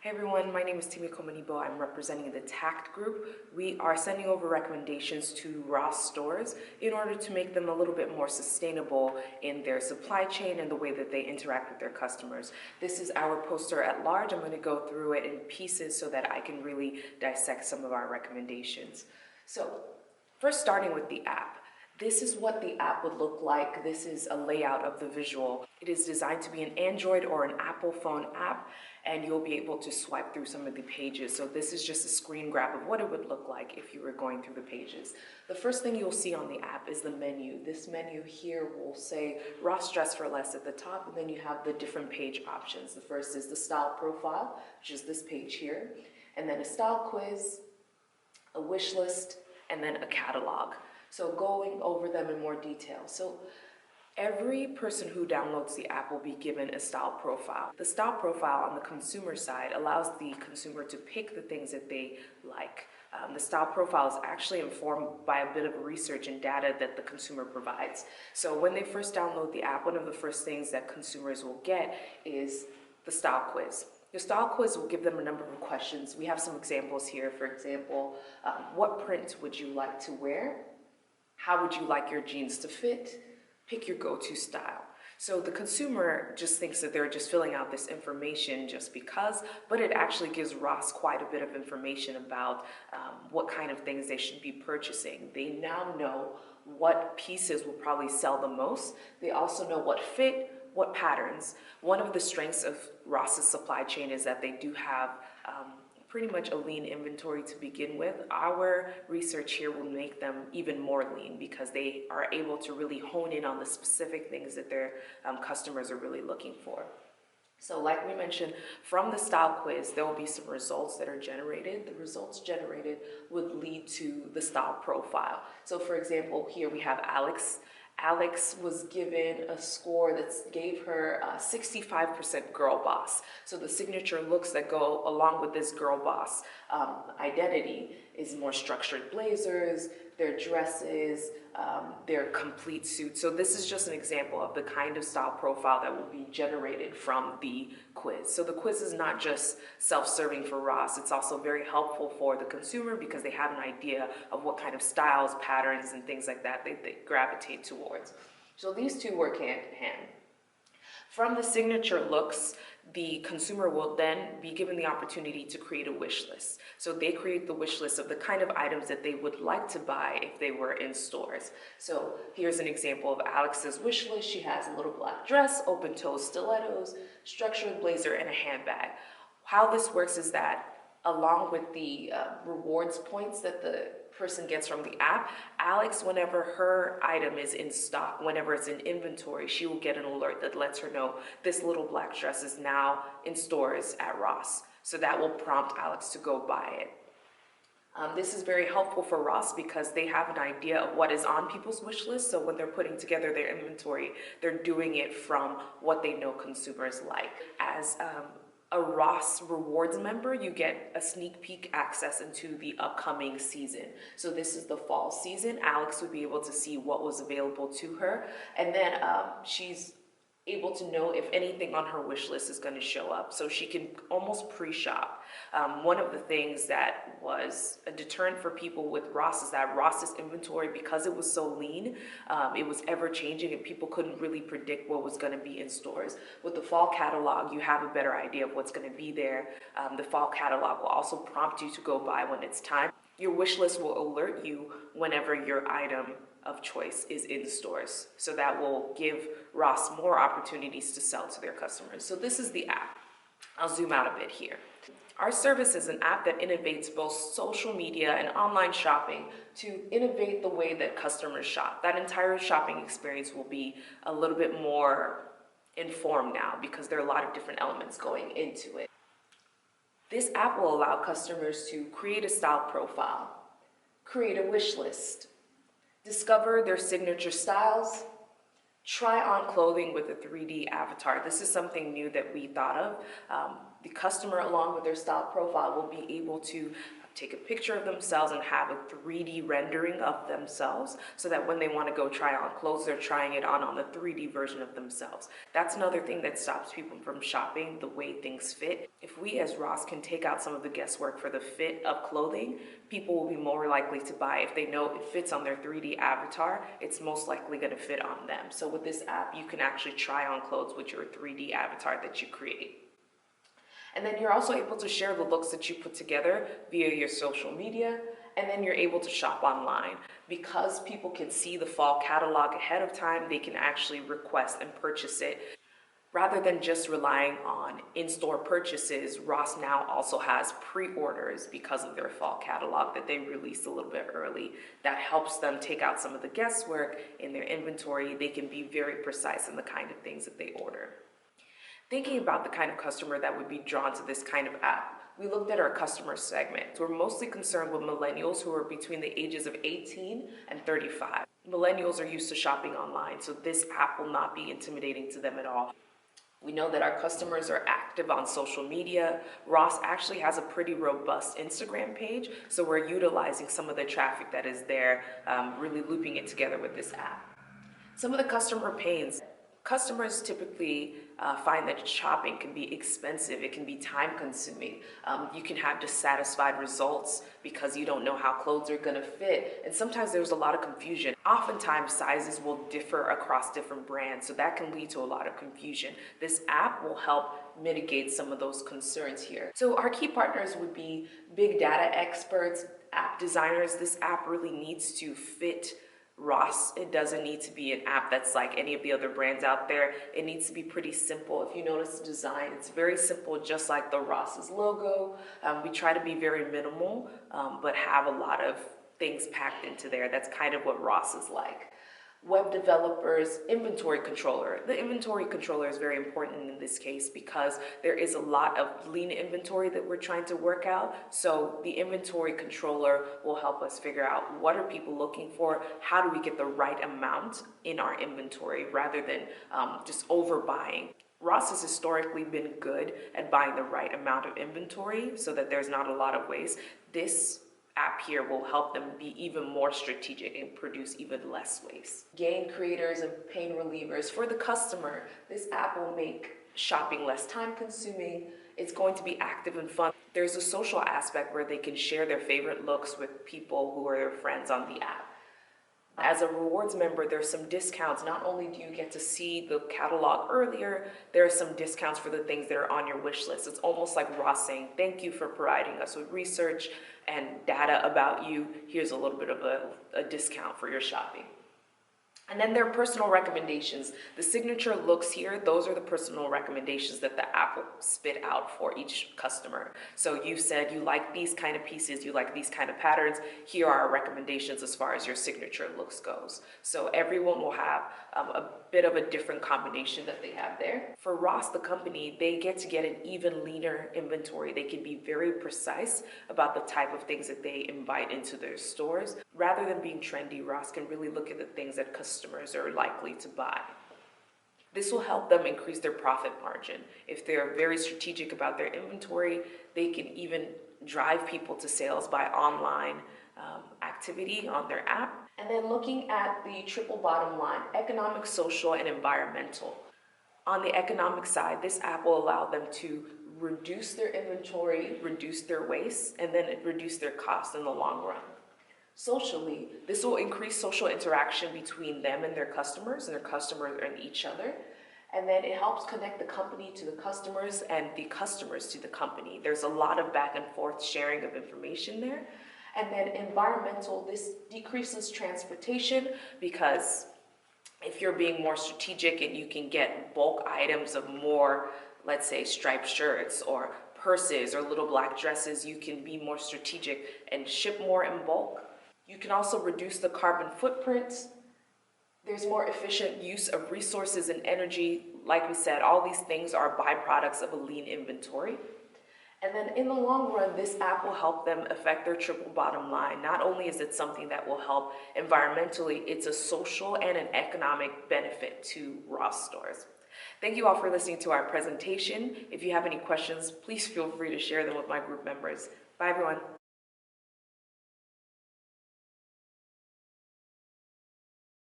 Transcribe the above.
Hey everyone, my name is Timi Komonibo. I'm representing the TACT group. We are sending over recommendations to Ross stores in order to make them a little bit more sustainable in their supply chain and the way that they interact with their customers. This is our poster at large. I'm going to go through it in pieces so that I can really dissect some of our recommendations. So, first starting with the app. This is what the app would look like. This is a layout of the visual. It is designed to be an Android or an Apple phone app, and you'll be able to swipe through some of the pages. So this is just a screen grab of what it would look like if you were going through the pages. The first thing you'll see on the app is the menu. This menu here will say Ross Dress for Less at the top, and then you have the different page options. The first is the style profile, which is this page here, and then a style quiz, a wish list, and then a catalog. So going over them in more detail. So every person who downloads the app will be given a style profile. The style profile on the consumer side allows the consumer to pick the things that they like. The style profile is actually informed by a bit of research and data that the consumer provides. So when they first download the app, one of the first things that consumers will get is the style quiz. The style quiz will give them a number of questions. We have some examples here. For example, what print would you like to wear? How would you like your jeans to fit? Pick your go-to style. So the consumer just thinks that they're just filling out this information just because, but it actually gives Ross quite a bit of information about what kind of things they should be purchasing. They now know what pieces will probably sell the most. They also know what fit, what patterns. One of the strengths of Ross's supply chain is that they do have pretty much a lean inventory to begin with. Our research here will make them even more lean because they are able to really hone in on the specific things that their customers are really looking for. So like we mentioned, from the style quiz, there will be some results that are generated. The results generated would lead to the style profile. So for example, here we have Alex. Alex was given a score that gave her 65% girl boss. So the signature looks that go along with this girl boss identity is more structured blazers, their dresses, their complete suits. So this is just an example of the kind of style profile that will be generated from the quiz. So the quiz is not just self-serving for Ross, it's also very helpful for the consumer because they have an idea of what kind of styles, patterns, and things like that they gravitate towards. So these two work hand in hand. From the signature looks, the consumer will then be given the opportunity to create a wish list. So they create the wish list of the kind of items that they would like to buy if they were in stores. So here's an example of Alex's wish list. She has a little black dress, open-toe stilettos, structured blazer, and a handbag. How this works is that along with the rewards points that the person gets from the app, Alex, whenever her item is in stock, whenever it's in inventory, she will get an alert that lets her know this little black dress is now in stores at Ross. So that will prompt Alex to go buy it. This is very helpful for Ross because they have an idea of what is on people's wish list. So when they're putting together their inventory, they're doing it from what they know consumers like. As a Ross Rewards member, you get a sneak peek access into the upcoming season. So this is the fall season. Alex would be able to see what was available to her. And then she's able to know if anything on her wish list is going to show up. So she can almost pre-shop. One of the things that was a deterrent for people with Ross is that Ross's inventory, because it was so lean, it was ever changing and people couldn't really predict what was going to be in stores. With the fall catalog, you have a better idea of what's going to be there. The fall catalog will also prompt you to go buy when it's time. Your wish list will alert you whenever your item of choice is in stores. So that will give Ross more opportunities to sell to their customers. So this is the app. I'll zoom out a bit here. Our service is an app that innovates both social media and online shopping to innovate the way that customers shop. That entire shopping experience will be a little bit more informed now because there are a lot of different elements going into it. This app will allow customers to create a style profile, create a wish list, discover their signature styles, try on clothing with a 3D avatar. This is something new that we thought of. The customer, along with their style profile, will be able to take a picture of themselves and have a 3D rendering of themselves so that when they want to go try on clothes, they're trying it on the 3D version of themselves. That's another thing that stops people from shopping, the way things fit. If we as Ross can take out some of the guesswork for the fit of clothing, people will be more likely to buy. If they know it fits on their 3D avatar, it's most likely going to fit on them. So with this app, you can actually try on clothes with your 3D avatar that you create. And then you're also able to share the looks that you put together via your social media, and then you're able to shop online. Because people can see the fall catalog ahead of time, they can actually request and purchase it. Rather than just relying on in-store purchases, Ross now also has pre-orders because of their fall catalog that they released a little bit early. That helps them take out some of the guesswork in their inventory. They can be very precise in the kind of things that they order. Thinking about the kind of customer that would be drawn to this kind of app, we looked at our customer segment. We're mostly concerned with millennials who are between the ages of 18 and 35. Millennials are used to shopping online, so this app will not be intimidating to them at all. We know that our customers are active on social media. Ross actually has a pretty robust Instagram page, so we're utilizing some of the traffic that is there, really looping it together with this app. Some of the customer pains. Customers typically find that shopping can be expensive, it can be time consuming. You can have dissatisfied results because you don't know how clothes are gonna fit. And sometimes there's a lot of confusion. Oftentimes sizes will differ across different brands, so that can lead to a lot of confusion. This app will help mitigate some of those concerns here. So our key partners would be big data experts, app designers. This app really needs to fit Ross. It doesn't need to be an app that's like any of the other brands out there. It needs to be pretty simple. If you notice the design, it's very simple, just like the Ross's logo. We try to be very minimal, but have a lot of things packed into there. That's kind of what Ross is like. Web developers, inventory controller. The inventory controller is very important in this case because there is a lot of lean inventory that we're trying to work out. So the inventory controller will help us figure out what are people looking for, how do we get the right amount in our inventory rather than just overbuying. Ross has historically been good at buying the right amount of inventory so that there's not a lot of waste. This app here will help them be even more strategic and produce even less waste. Gain creators and pain relievers. For the customer, this app will make shopping less time consuming. It's going to be active and fun. There's a social aspect where they can share their favorite looks with people who are their friends on the app. As a rewards member, there's some discounts. Not only do you get to see the catalog earlier, there are some discounts for the things that are on your wish list. It's almost like Ross saying, thank you for providing us with research and data about you. Here's a little bit of a discount for your shopping. And then there are personal recommendations. The signature looks here, those are the personal recommendations that the app will spit out for each customer. So you said you like these kind of pieces, you like these kind of patterns. Here are our recommendations as far as your signature looks goes. So everyone will have a bit of a different combination that they have there. For Ross, the company, they get to get an even leaner inventory. They can be very precise about the type of things that they invite into their stores. Rather than being trendy, Ross can really look at the things that customers are likely to buy. This will help them increase their profit margin. If they're very strategic about their inventory, they can even drive people to sales by online activity on their app. And then looking at the triple bottom line, economic, social, and environmental. On the economic side, this app will allow them to reduce their inventory, reduce their waste, and then reduce their costs in the long run. Socially, this will increase social interaction between them and their customers and each other. And then it helps connect the company to the customers and the customers to the company. There's a lot of back and forth sharing of information there. And then environmental, this decreases transportation because if you're being more strategic and you can get bulk items of more, let's say, striped shirts or purses or little black dresses, you can be more strategic and ship more in bulk. You can also reduce the carbon footprint. There's more efficient use of resources and energy. Like we said, all these things are byproducts of a lean inventory. And then in the long run, this app will help them affect their triple bottom line. Not only is it something that will help environmentally, it's a social and an economic benefit to Ross stores. Thank you all for listening to our presentation. If you have any questions, please feel free to share them with my group members. Bye, everyone.